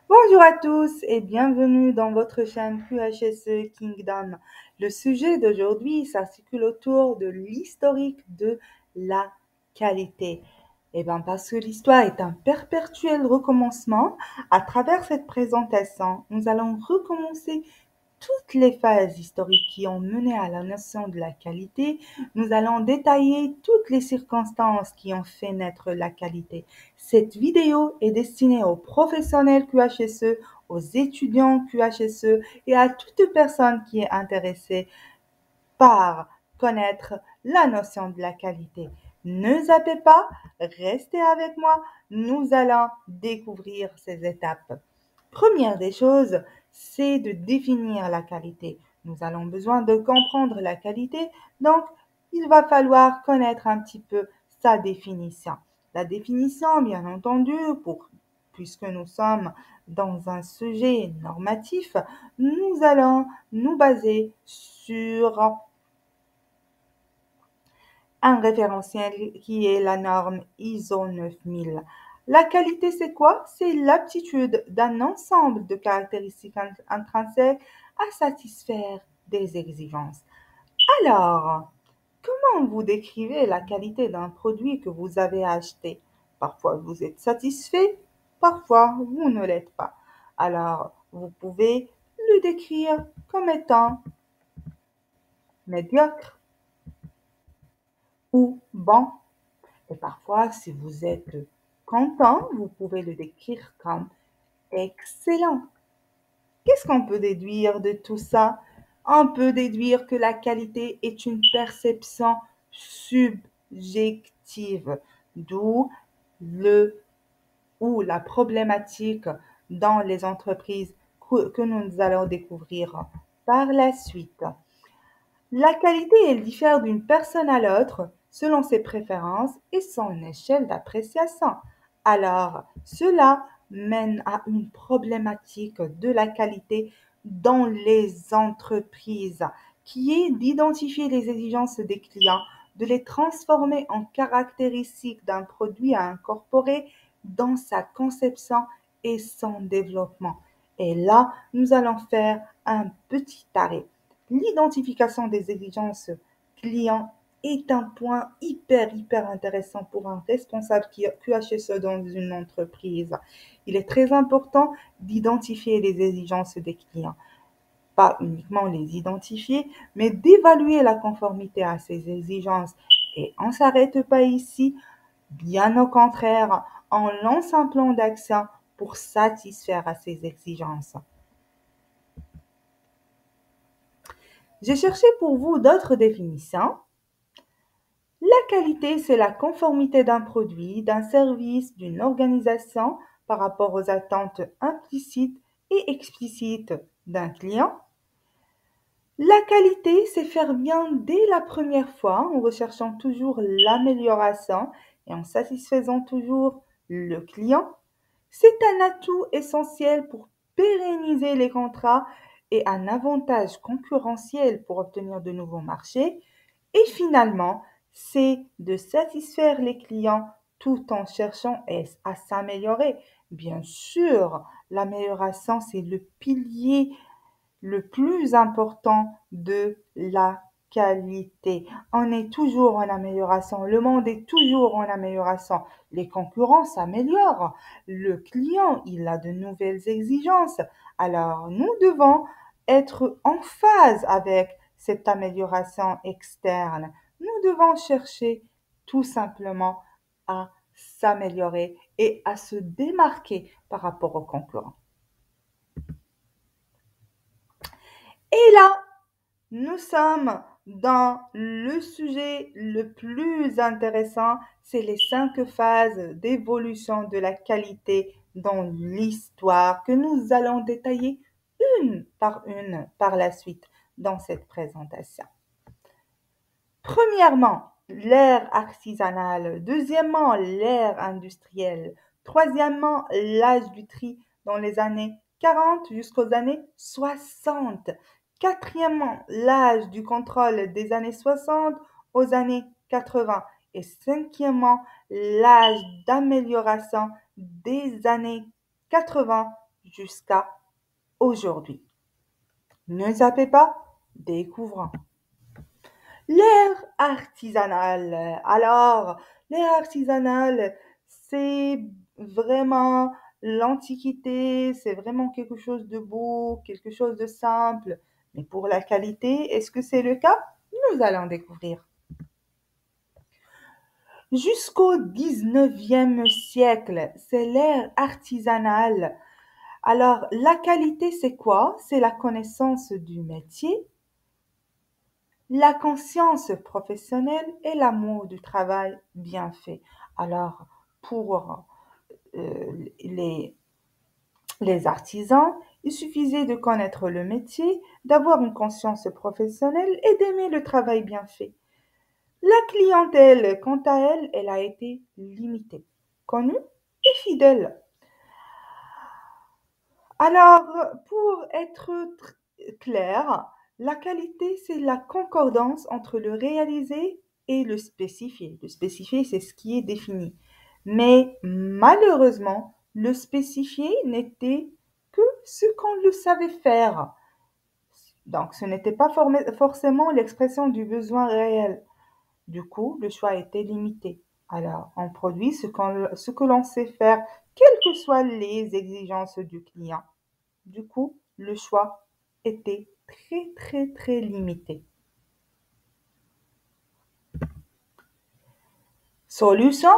Bonjour à tous et bienvenue dans votre chaîne QHSE Kingdom. Le sujet d'aujourd'hui s'articule autour de l'historique de la qualité. Parce que l'histoire est un perpétuel recommencement, à travers cette présentation, nous allons recommencer toutes les phases historiques qui ont mené à la notion de la qualité. Nous allons détailler toutes les circonstances qui ont fait naître la qualité. Cette vidéo est destinée aux professionnels QHSE, aux étudiants QHSE et à toute personne qui est intéressée par connaître la notion de la qualité. Ne zappez pas, restez avec moi, nous allons découvrir ces étapes. Première des choses, c'est de définir la qualité. Nous allons besoin de comprendre la qualité, donc il va falloir connaître un petit peu sa définition. La définition, bien entendu, puisque nous sommes dans un sujet normatif, nous allons nous baser sur un référentiel qui est la norme ISO 9000. La qualité, c'est quoi? C'est l'aptitude d'un ensemble de caractéristiques intrinsèques à satisfaire des exigences. Alors, comment vous décrivez la qualité d'un produit que vous avez acheté? Parfois, vous êtes satisfait, parfois, vous ne l'êtes pas. Alors, vous pouvez le décrire comme étant médiocre ou bon. Et parfois, si vous êtes content, vous pouvez le décrire comme excellent. Qu'est-ce qu'on peut déduire de tout ça? On peut déduire que la qualité est une perception subjective, d'où le ou la problématique dans les entreprises que nous allons découvrir par la suite. La qualité, elle diffère d'une personne à l'autre selon ses préférences et son échelle d'appréciation. Alors, cela mène à une problématique de la qualité dans les entreprises, qui est d'identifier les exigences des clients, de les transformer en caractéristiques d'un produit à incorporer dans sa conception et son développement. Et là, nous allons faire un petit arrêt. L'identification des exigences clients est un point hyper intéressant pour un responsable QHSE dans une entreprise. Il est très important d'identifier les exigences des clients. Pas uniquement les identifier, mais d'évaluer la conformité à ces exigences. Et on ne s'arrête pas ici, bien au contraire, on lance un plan d'action pour satisfaire à ces exigences. J'ai cherché pour vous d'autres définitions. La qualité, c'est la conformité d'un produit, d'un service, d'une organisation par rapport aux attentes implicites et explicites d'un client. La qualité, c'est faire bien dès la première fois en recherchant toujours l'amélioration et en satisfaisant toujours le client. C'est un atout essentiel pour pérenniser les contrats et un avantage concurrentiel pour obtenir de nouveaux marchés. Et finalement, c'est de satisfaire les clients tout en cherchant à s'améliorer. Bien sûr, l'amélioration, c'est le pilier le plus important de la qualité. On est toujours en amélioration. Le monde est toujours en amélioration. Les concurrents s'améliorent. Le client, il a de nouvelles exigences. Alors, nous devons être en phase avec cette amélioration externe. Nous devons chercher tout simplement à s'améliorer et à se démarquer par rapport aux concurrents. Et là, nous sommes dans le sujet le plus intéressant, c'est les 5 phases d'évolution de la qualité dans l'histoire que nous allons détailler une par la suite dans cette présentation. Premièrement, l'ère artisanale. Deuxièmement, l'ère industrielle. Troisièmement, l'âge du tri dans les années 40 jusqu'aux années 60. Quatrièmement, l'âge du contrôle des années 60 aux années 80. Et cinquièmement, l'âge d'amélioration des années 80 jusqu'à aujourd'hui. Ne zappez pas, découvrons. L'ère artisanale. Alors, l'ère artisanale, c'est vraiment l'Antiquité, c'est vraiment quelque chose de beau, quelque chose de simple. Mais pour la qualité, est-ce que c'est le cas? Nous allons découvrir. Jusqu'au 19e siècle, c'est l'ère artisanale. Alors, la qualité, c'est quoi? C'est la connaissance du métier, la conscience professionnelle et l'amour du travail bien fait. Alors, pour les artisans, il suffisait de connaître le métier, d'avoir une conscience professionnelle et d'aimer le travail bien fait. La clientèle, quant à elle, elle a été limitée, connue et fidèle. Alors, pour être clair, la qualité, c'est la concordance entre le réalisé et le spécifié. Le spécifié, c'est ce qui est défini. Mais malheureusement, le spécifié n'était que ce qu'on le savait faire. Donc, ce n'était pas forcément l'expression du besoin réel. Du coup, le choix était limité. Alors, on produit ce que l'on sait faire, quelles que soient les exigences du client. Du coup, le choix était très, très, très limité. Solution,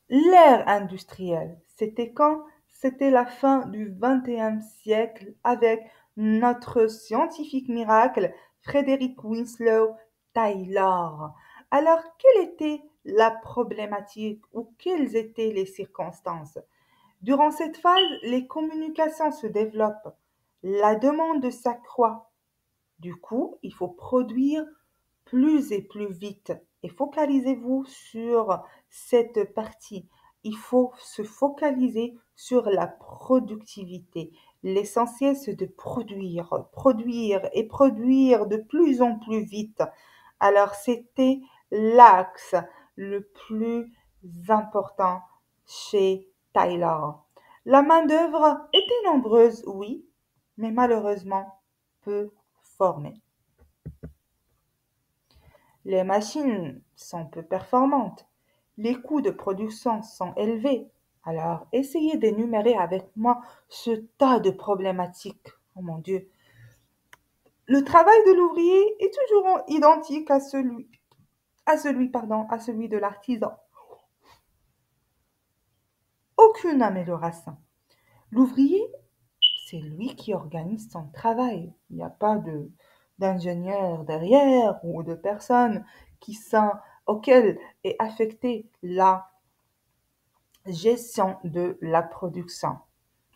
l'ère industrielle. C'était quand? C'était la fin du XXe siècle avec notre scientifique miracle, Frederick Winslow Taylor. Alors, quelle était la problématique ou quelles étaient les circonstances? Durant cette phase, les communications se développent, la demande s'accroît. Du coup, il faut produire plus et plus vite. Et focalisez-vous sur cette partie. Il faut se focaliser sur la productivité. L'essentiel, c'est de produire, produire et produire de plus en plus vite. Alors, c'était l'axe le plus important chez Tyler. La main-d'œuvre était nombreuse, oui, mais malheureusement peu formée. Les machines sont peu performantes. Les coûts de production sont élevés. Alors, essayez d'énumérer avec moi ce tas de problématiques. Oh mon Dieu. Le travail de l'ouvrier est toujours identique à celui de l'artisan. Aucune amélioration. L'ouvrier, c'est lui qui organise son travail. Il n'y a pas d'ingénieur derrière ou de personnes auxquelles est affectée la gestion de la production.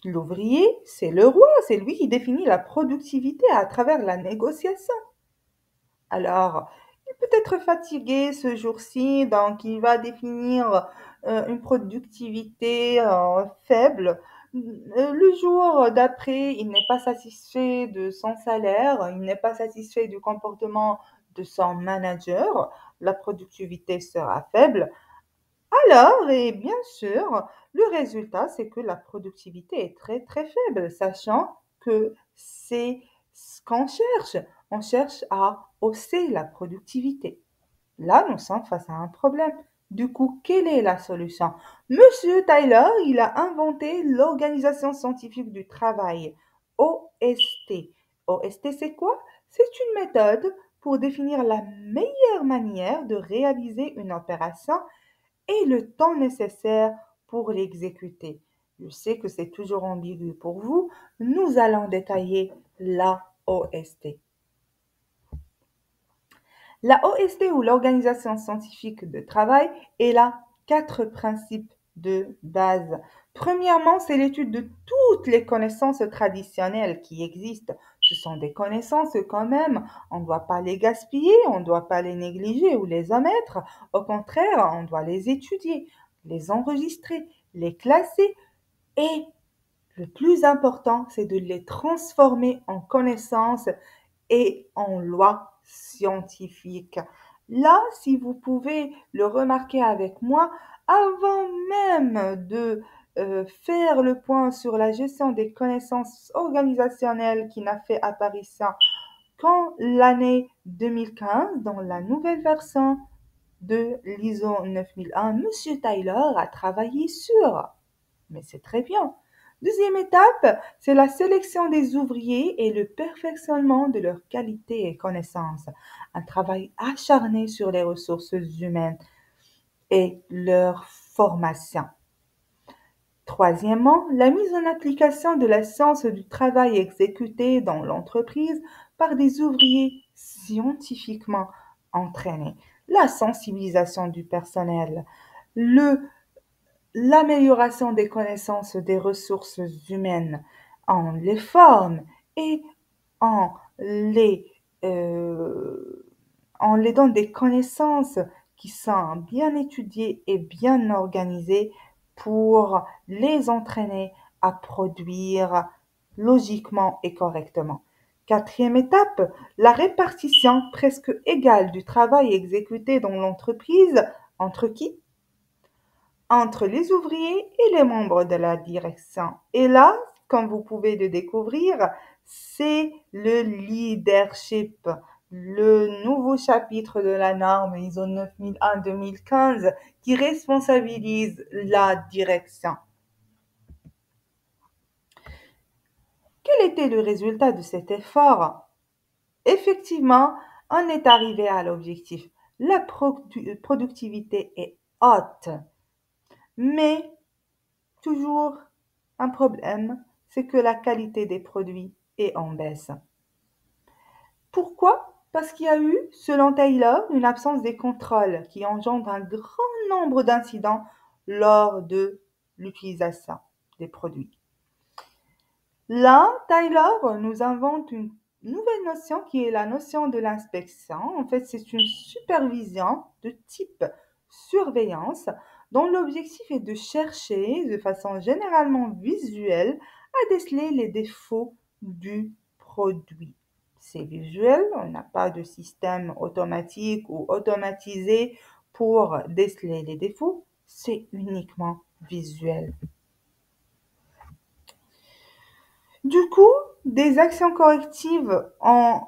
L'ouvrier, c'est le roi, c'est lui qui définit la productivité à travers la négociation. Alors, il peut être fatigué ce jour-ci, donc il va définir une productivité faible. Le jour d'après, il n'est pas satisfait de son salaire, il n'est pas satisfait du comportement de son manager, la productivité sera faible. Alors, et bien sûr, le résultat, c'est que la productivité est très très faible, sachant que c'est ce qu'on cherche. On cherche à hausser la productivité. Là, nous sommes face à un problème. Du coup, quelle est la solution? Monsieur Tyler, il a inventé l'Organisation scientifique du travail, OST. OST, c'est quoi? C'est une méthode pour définir la meilleure manière de réaliser une opération et le temps nécessaire pour l'exécuter. Je sais que c'est toujours ambigu pour vous. Nous allons détailler la OST. La OST ou l'Organisation scientifique de travail est là 4 principes de base. Premièrement, c'est l'étude de toutes les connaissances traditionnelles qui existent. Ce sont des connaissances quand même. On ne doit pas les gaspiller, on ne doit pas les négliger ou les omettre. Au contraire, on doit les étudier, les enregistrer, les classer et le plus important, c'est de les transformer en connaissances et en lois scientifiques. Là, si vous pouvez le remarquer avec moi, avant même de faire le point sur la gestion des connaissances organisationnelles qui n'a fait apparition qu'en l'année 2015 dans la nouvelle version de l'ISO 9001. Monsieur Tyler a travaillé sur. Mais c'est très bien. Deuxième étape, c'est la sélection des ouvriers et le perfectionnement de leurs qualités et connaissances. Un travail acharné sur les ressources humaines et leur formation. Troisièmement, la mise en application de la science du travail exécuté dans l'entreprise par des ouvriers scientifiquement entraînés. La sensibilisation du personnel, l'amélioration des connaissances des ressources humaines en les forme et en les, euh, en les donne des connaissances qui sont bien étudiées et bien organisées pour les entraîner à produire logiquement et correctement. Quatrième étape, la répartition presque égale du travail exécuté dans l'entreprise entre qui? Entre les ouvriers et les membres de la direction. Et là, comme vous pouvez le découvrir, c'est le leadership, le nouveau chapitre de la norme ISO 9001-2015 qui responsabilise la direction. Quel était le résultat de cet effort? Effectivement, on est arrivé à l'objectif. La productivité est haute, mais toujours un problème, c'est que la qualité des produits est en baisse. Pourquoi? Parce qu'il y a eu, selon Taylor, une absence des contrôles qui engendre un grand nombre d'incidents lors de l'utilisation des produits. Là, Taylor nous invente une nouvelle notion qui est la notion de l'inspection. En fait, c'est une supervision de type surveillance dont l'objectif est de chercher de façon généralement visuelle à déceler les défauts du produit. C'est visuel, on n'a pas de système automatique ou automatisé pour déceler les défauts, c'est uniquement visuel. Du coup, des actions correctives ont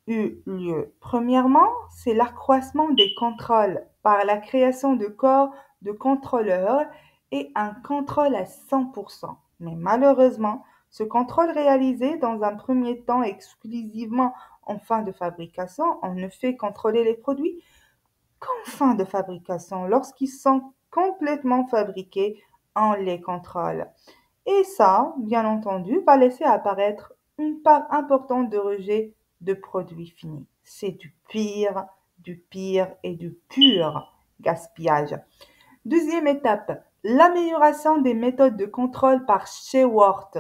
eu lieu. Premièrement, c'est l'accroissement des contrôles par la création de corps de contrôleurs et un contrôle à 100%. Mais malheureusement, ce contrôle réalisé dans un premier temps exclusivement en fin de fabrication, on ne fait contrôler les produits qu'en fin de fabrication. Lorsqu'ils sont complètement fabriqués, on les contrôle. Et ça, bien entendu, va laisser apparaître une part importante de rejet de produits finis. C'est du pire et du pur gaspillage. Deuxième étape, l'amélioration des méthodes de contrôle par Shewhart.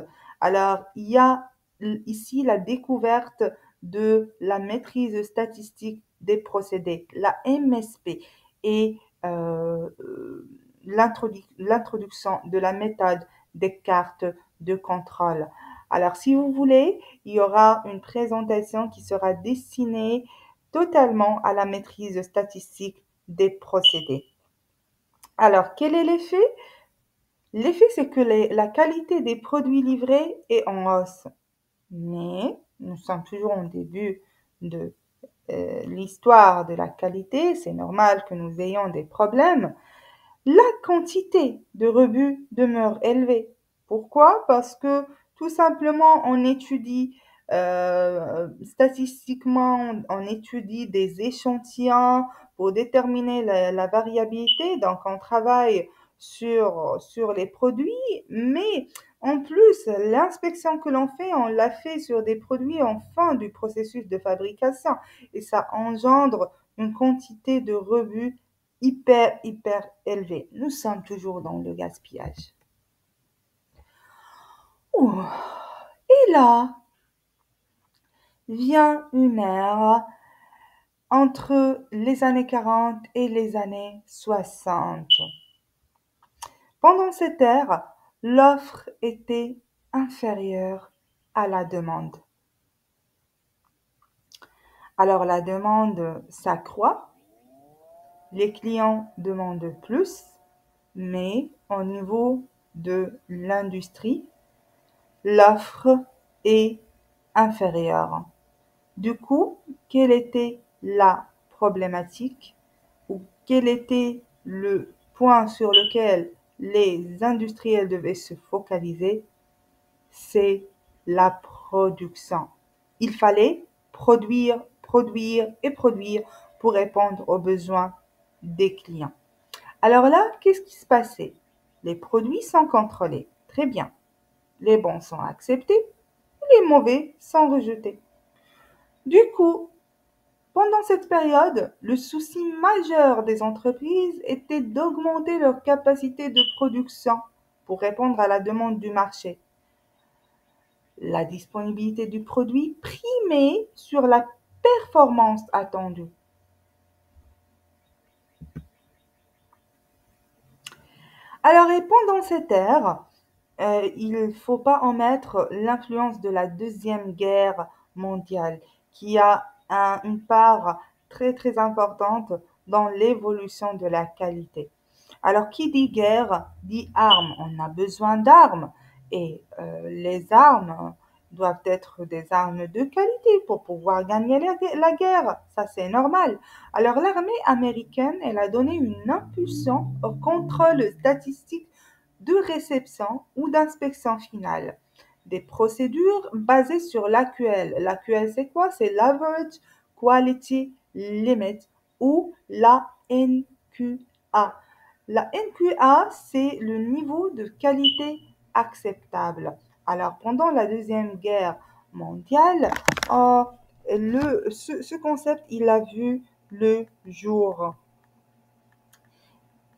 Alors, il y a ici la découverte de la maîtrise statistique des procédés, la MSP, et l'introduction de la méthode des cartes de contrôle. Alors, si vous voulez, il y aura une présentation qui sera destinée totalement à la maîtrise statistique des procédés. Alors, quel est l'effet? L'effet, c'est que la qualité des produits livrés est en hausse. Mais nous sommes toujours au début de l'histoire de la qualité. C'est normal que nous ayons des problèmes. La quantité de rebuts demeure élevée. Pourquoi? Parce que tout simplement, on étudie statistiquement, on étudie des échantillons pour déterminer la variabilité. Donc, on travaille sur les produits, mais en plus, l'inspection que l'on fait, on l'a fait sur des produits en fin du processus de fabrication et ça engendre une quantité de rebuts hyper élevé. Nous sommes toujours dans le gaspillage. Ouh. Et là vient une ère entre les années 40 et les années 60. Pendant cette ère, l'offre était inférieure à la demande. Alors la demande s'accroît, les clients demandent plus, mais au niveau de l'industrie, l'offre est inférieure. Du coup, quelle était la problématique ou quel était le point sur lequel les industriels devaient se focaliser? C'est la production. Il fallait produire, produire et produire pour répondre aux besoins des clients. Alors là, qu'est-ce qui se passait? Les produits sont contrôlés. Très bien. Les bons sont acceptés, les mauvais sont rejetés. Du coup, pendant cette période, le souci majeur des entreprises était d'augmenter leur capacité de production pour répondre à la demande du marché. La disponibilité du produit primait sur la performance attendue. Alors, et pendant cette ère, il ne faut pas omettre l'influence de la Deuxième Guerre mondiale, qui a une part très très importante dans l'évolution de la qualité. Alors, qui dit guerre dit armes. On a besoin d'armes et les armes doivent être des armes de qualité pour pouvoir gagner la guerre. Ça, c'est normal. Alors, l'armée américaine, elle a donné une impulsion au contrôle statistique de réception ou d'inspection finale. Des procédures basées sur l'AQL. L'AQL, c'est quoi? C'est l'Average Quality Limit ou la NQA. La NQA, c'est le niveau de qualité acceptable. Alors, pendant la Deuxième Guerre mondiale, ce concept, il a vu le jour,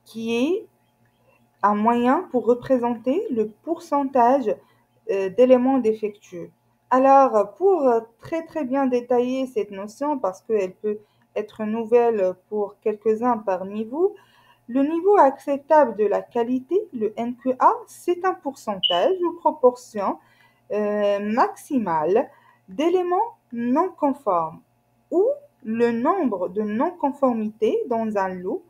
qui est un moyen pour représenter le pourcentage d'éléments défectueux. Alors, pour très très bien détailler cette notion, parce qu'elle peut être nouvelle pour quelques-uns parmi vous, le niveau acceptable de la qualité, le NQA, c'est un pourcentage ou proportion maximale d'éléments non conformes ou le nombre de non-conformités dans un lot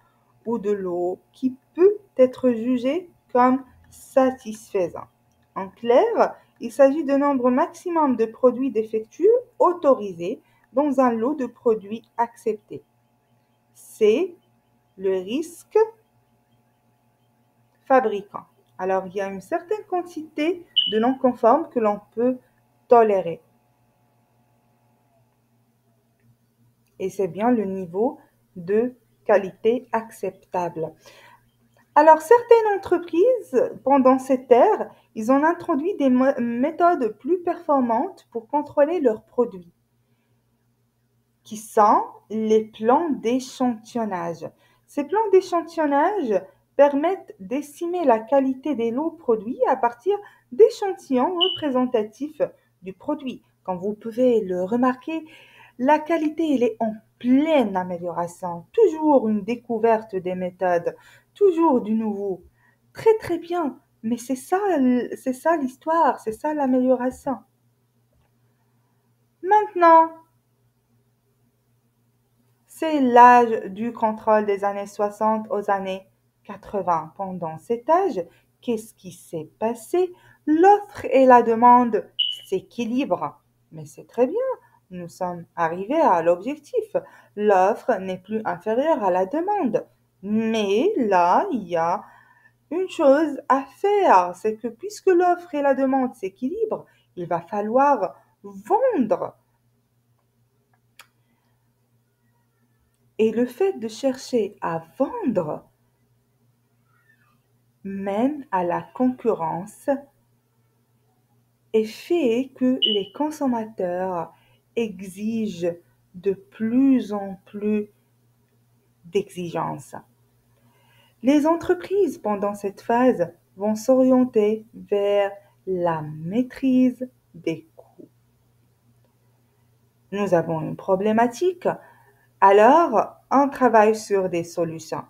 ou de lot qui peut être jugé comme satisfaisant. En clair, il s'agit de nombre maximum de produits défectueux autorisés dans un lot de produits acceptés. C'est le risque fabricant. Alors, il y a une certaine quantité de non-conformes que l'on peut tolérer. Et c'est bien le niveau de qualité acceptable. Alors, certaines entreprises, pendant cette ère, ils ont introduit des méthodes plus performantes pour contrôler leurs produits, qui sont les plans d'échantillonnage. Ces plans d'échantillonnage permettent d'estimer la qualité des lots produits à partir d'échantillons représentatifs du produit. Comme vous pouvez le remarquer, la qualité elle est en pleine amélioration, toujours une découverte des méthodes, toujours du nouveau. Très très bien, mais c'est ça l'histoire, c'est ça l'amélioration. Maintenant, c'est l'âge du contrôle des années 60 aux années 80. Pendant cet âge, qu'est-ce qui s'est passé? L'offre et la demande s'équilibrent. Mais c'est très bien, nous sommes arrivés à l'objectif. L'offre n'est plus inférieure à la demande. Mais là, il y a une chose à faire, c'est que puisque l'offre et la demande s'équilibrent, il va falloir vendre. Et le fait de chercher à vendre mène à la concurrence et fait que les consommateurs exigent de plus en plus d'exigences. Les entreprises, pendant cette phase, vont s'orienter vers la maîtrise des coûts. Nous avons une problématique, alors on travaille sur des solutions.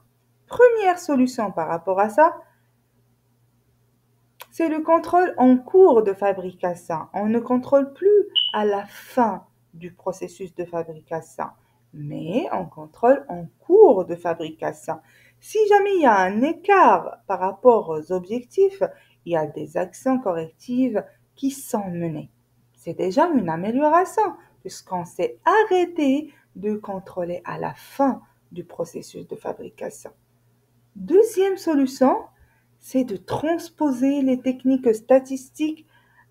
Première solution par rapport à ça, c'est le contrôle en cours de fabrication. On ne contrôle plus à la fin du processus de fabrication, mais on contrôle en cours de fabrication. Si jamais il y a un écart par rapport aux objectifs, il y a des actions correctives qui sont menées. C'est déjà une amélioration puisqu'on s'est arrêté de contrôler à la fin du processus de fabrication. Deuxième solution, c'est de transposer les techniques statistiques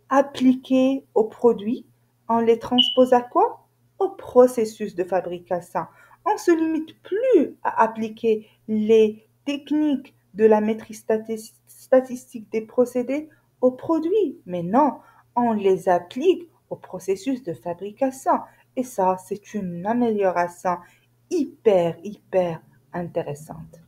appliquées aux produits. On les transpose à quoi? Au processus de fabrication. On ne se limite plus à appliquer les techniques de la maîtrise statistique des procédés aux produits, mais non, on les applique au processus de fabrication. Et ça, c'est une amélioration hyper intéressante.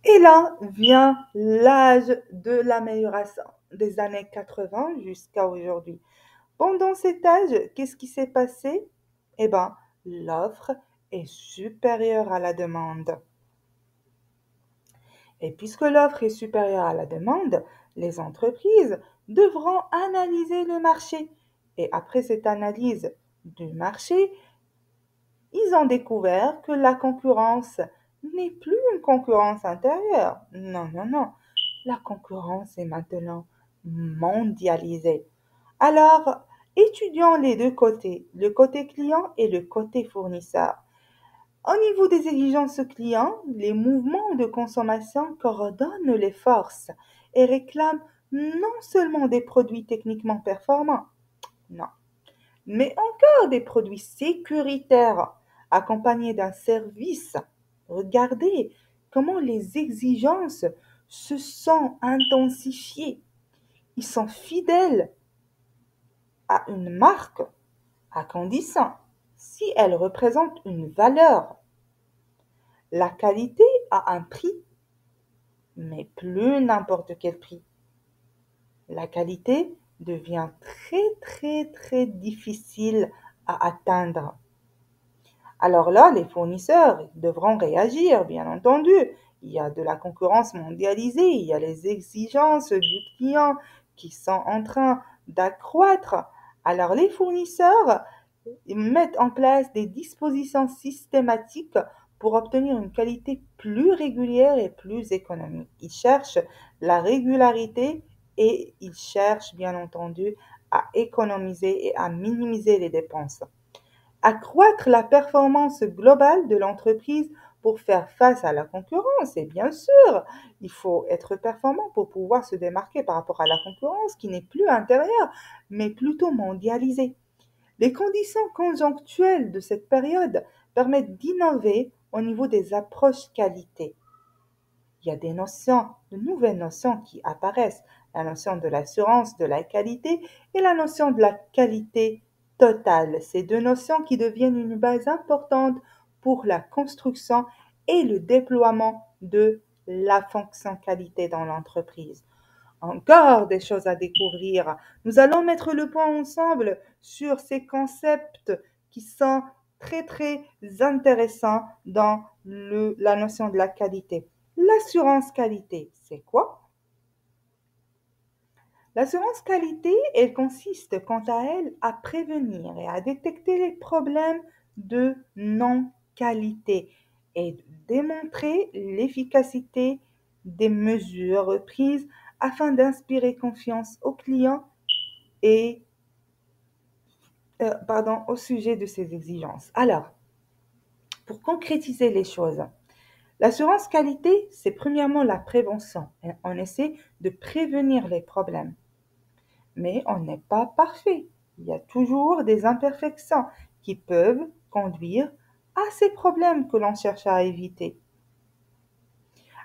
Et là vient l'âge de l'amélioration, des années 80 jusqu'à aujourd'hui. Pendant cet âge, qu'est-ce qui s'est passé? Eh bien, l'offre est supérieure à la demande. Et puisque l'offre est supérieure à la demande, les entreprises devront analyser le marché. Et après cette analyse du marché, ils ont découvert que la concurrence n'est plus une concurrence intérieure. Non, non, non. La concurrence est maintenant mondialisée. Alors, étudions les deux côtés, le côté client et le côté fournisseur. Au niveau des exigences clients, les mouvements de consommation coordonnent les forces et réclament non seulement des produits techniquement performants, non, mais encore des produits sécuritaires accompagnés d'un service. Regardez comment les exigences se sont intensifiées. Ils sont fidèles à une marque à condition si elle représente une valeur. La qualité a un prix, mais plus n'importe quel prix. La qualité devient très difficile à atteindre. Alors là, les fournisseurs devront réagir, bien entendu. Il y a de la concurrence mondialisée, il y a les exigences du client qui sont en train d'accroître. Alors les fournisseurs mettent en place des dispositions systématiques pour obtenir une qualité plus régulière et plus économique. Ils cherchent la régularité et ils cherchent bien entendu à économiser et à minimiser les dépenses. Accroître la performance globale de l'entreprise pour faire face à la concurrence. Et bien sûr, il faut être performant pour pouvoir se démarquer par rapport à la concurrence qui n'est plus intérieure, mais plutôt mondialisée. Les conditions conjoncturelles de cette période permettent d'innover au niveau des approches qualité. Il y a des notions, de nouvelles notions qui apparaissent, la notion de l'assurance de la qualité et la notion de la qualité totale. Ces deux notions qui deviennent une base importante pour la construction et le déploiement de la fonction qualité dans l'entreprise. Encore des choses à découvrir. Nous allons mettre le point ensemble sur ces concepts qui sont très intéressants dans la notion de la qualité. L'assurance qualité, c'est quoi? L'assurance qualité, elle consiste quant à elle à prévenir et à détecter les problèmes de non-qualité et démontrer l'efficacité des mesures prises afin d'inspirer confiance aux clients et au sujet de ces exigences. Alors, pour concrétiser les choses, l'assurance qualité, c'est premièrement la prévention. On essaie de prévenir les problèmes. Mais on n'est pas parfait. Il y a toujours des imperfections qui peuvent conduire à ces problèmes que l'on cherche à éviter.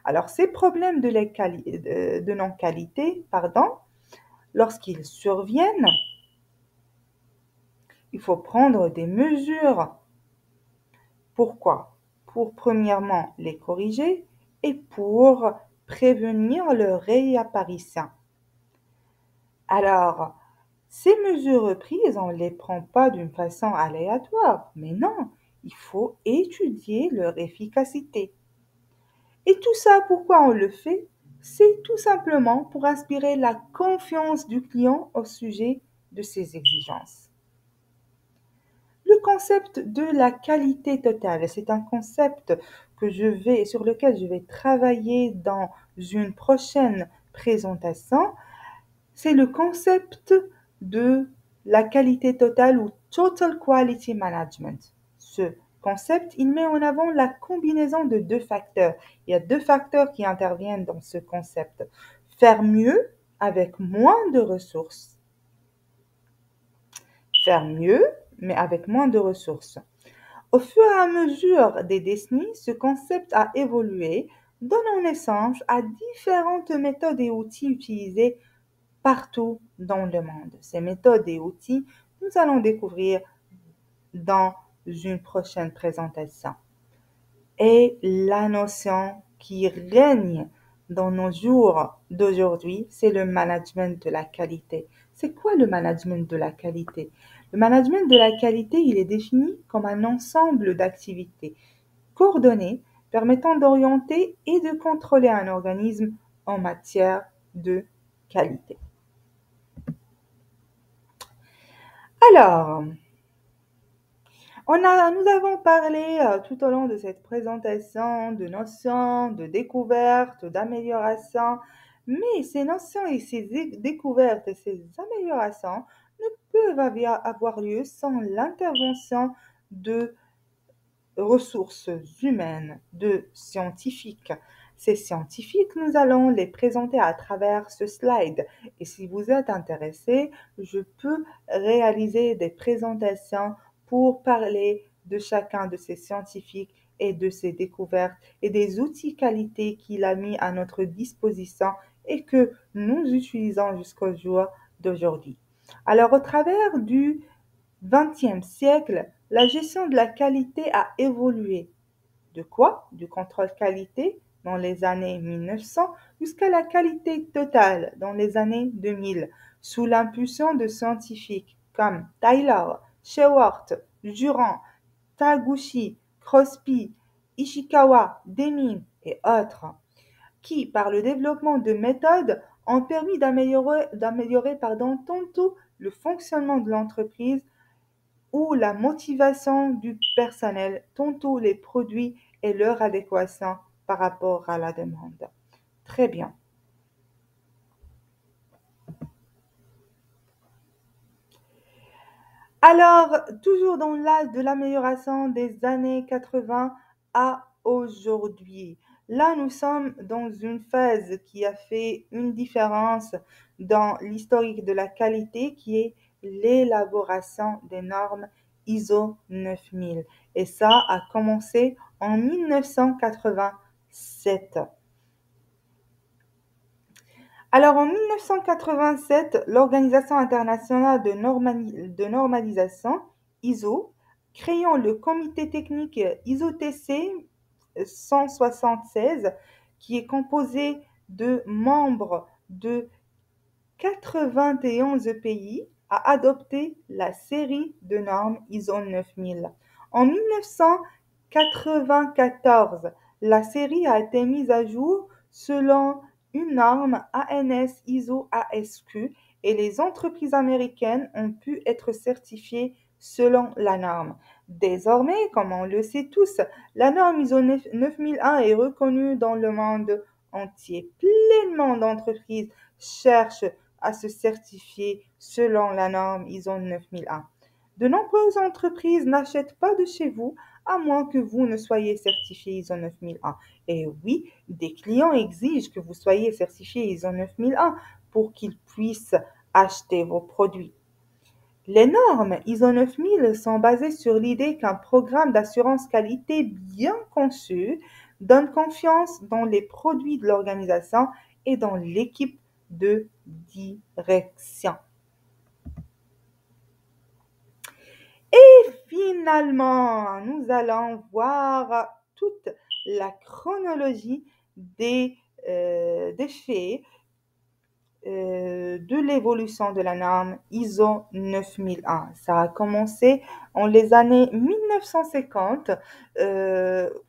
Alors, ces problèmes de non-qualité, lorsqu'ils surviennent, il faut prendre des mesures. Pourquoi? Pour premièrement les corriger et pour prévenir leur réapparition. Alors, ces mesures prises, on ne les prend pas d'une façon aléatoire, mais non, il faut étudier leur efficacité. Et tout ça, pourquoi on le fait? C'est tout simplement pour inspirer la confiance du client au sujet de ses exigences. Le concept de la qualité totale. C'est un concept sur lequel je vais travailler dans une prochaine présentation. C'est le concept de la qualité totale ou Total Quality Management. Ce concept, il met en avant la combinaison de deux facteurs. Il y a deux facteurs qui interviennent dans ce concept. Faire mieux avec moins de ressources. Faire mieux, mais avec moins de ressources. Au fur et à mesure des décennies, ce concept a évolué, donnant naissance à différentes méthodes et outils utilisés partout dans le monde. Ces méthodes et outils, nous allons découvrir dans une prochaine présentation. Et la notion qui règne dans nos jours d'aujourd'hui, c'est le management de la qualité. C'est quoi le management de la qualité? Le management de la qualité, il est défini comme un ensemble d'activités coordonnées permettant d'orienter et de contrôler un organisme en matière de qualité. Alors, nous avons parlé tout au long de cette présentation de notions, de découvertes, d'améliorations, mais ces notions et ces découvertes et ces améliorations ne peuvent avoir lieu sans l'intervention de ressources humaines, de scientifiques. Ces scientifiques, nous allons les présenter à travers ce slide. Et si vous êtes intéressé, je peux réaliser des présentations pour parler de chacun de ces scientifiques et de ses découvertes et des outils qualité qu'il a mis à notre disposition et que nous utilisons jusqu'au jour d'aujourd'hui. Alors, au travers du XXe siècle, la gestion de la qualité a évolué. De quoi? Du contrôle qualité dans les années 1900 jusqu'à la qualité totale dans les années 2000, sous l'impulsion de scientifiques comme Taylor, Shewhart, Durand, Taguchi, Crosby, Ishikawa, Deming et autres, qui, par le développement de méthodes, ont permis d'améliorer tantôt le fonctionnement de l'entreprise ou la motivation du personnel, tantôt les produits et leur adéquation par rapport à la demande. Très bien. Alors, toujours dans l'âge de l'amélioration des années 80 à aujourd'hui. Là, nous sommes dans une phase qui a fait une différence dans l'historique de la qualité, qui est l'élaboration des normes ISO 9000. Et ça a commencé en 1987. Alors, en 1987, l'Organisation internationale de normalisation, ISO, créant le comité technique ISO-TC 176, qui est composé de membres de 91 pays, a adopté la série de normes ISO 9000. En 1994, la série a été mise à jour selon une norme ANS ISO ASQ et les entreprises américaines ont pu être certifiées selon la norme. Désormais, comme on le sait tous, la norme ISO 9001 est reconnue dans le monde entier. Pleinement d'entreprises cherchent à se certifier selon la norme ISO 9001. De nombreuses entreprises n'achètent pas de chez vous à moins que vous ne soyez certifié ISO 9001. Et oui, des clients exigent que vous soyez certifié ISO 9001 pour qu'ils puissent acheter vos produits. Les normes ISO 9000 sont basées sur l'idée qu'un programme d'assurance qualité bien conçu donne confiance dans les produits de l'organisation et dans l'équipe de direction. Et finalement, nous allons voir toute la chronologie des faits de l'évolution de la norme ISO 9001. Ça a commencé en les années 1950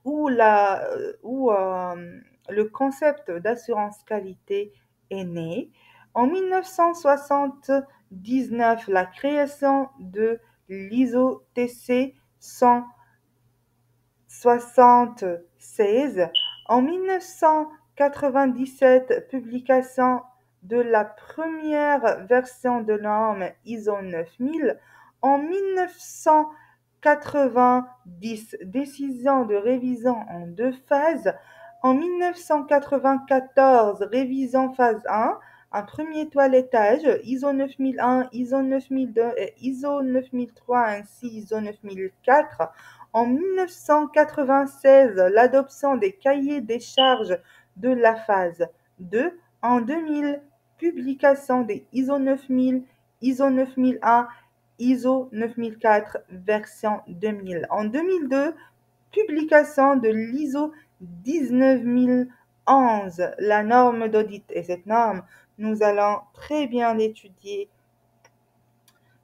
où le concept d'assurance qualité est né. En 1979, la création de l'ISO TC 176. En 1997, publication de la première version de norme ISO 9000. En 1990, décision de révision en deux phases. En 1994, révision phase 1, un premier toilettage, ISO 9001, ISO 9002 et ISO 9003 ainsi ISO 9004. En 1996, l'adoption des cahiers des charges de la phase 2. En 2000, publication des ISO 9000, ISO 9001, ISO 9004 version 2000. En 2002, publication de l'ISO 19011, la norme d'audit. Et cette norme, nous allons très bien l'étudier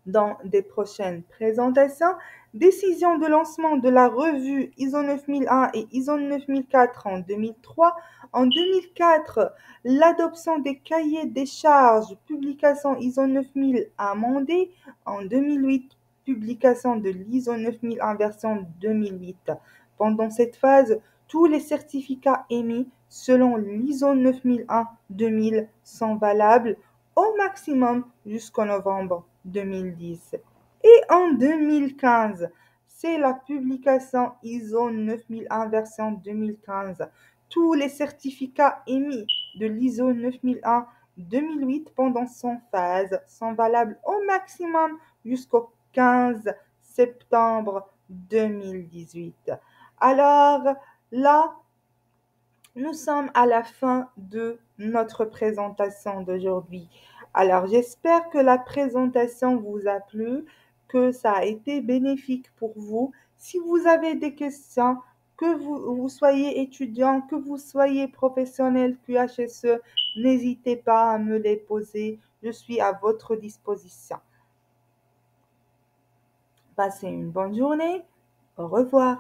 dans des prochaines présentations. Décision de lancement de la revue ISO 9001 et ISO 9004 en 2003. En 2004, l'adoption des cahiers des charges, publication ISO 9000 amendée. En 2008, publication de l'ISO 9001 version 2008. Pendant cette phase, tous les certificats émis selon l'ISO 9001-2000 sont valables au maximum jusqu'en novembre 2010. Et en 2015, c'est la publication ISO 9001 version 2015. Tous les certificats émis de l'ISO 9001-2008 pendant son phase sont valables au maximum jusqu'au 15 septembre 2018. Alors là, nous sommes à la fin de notre présentation d'aujourd'hui. Alors, j'espère que la présentation vous a plu, que ça a été bénéfique pour vous. Si vous avez des questions, que vous soyez étudiant, que vous soyez professionnel QHSE, n'hésitez pas à me les poser. Je suis à votre disposition. Passez une bonne journée. Au revoir.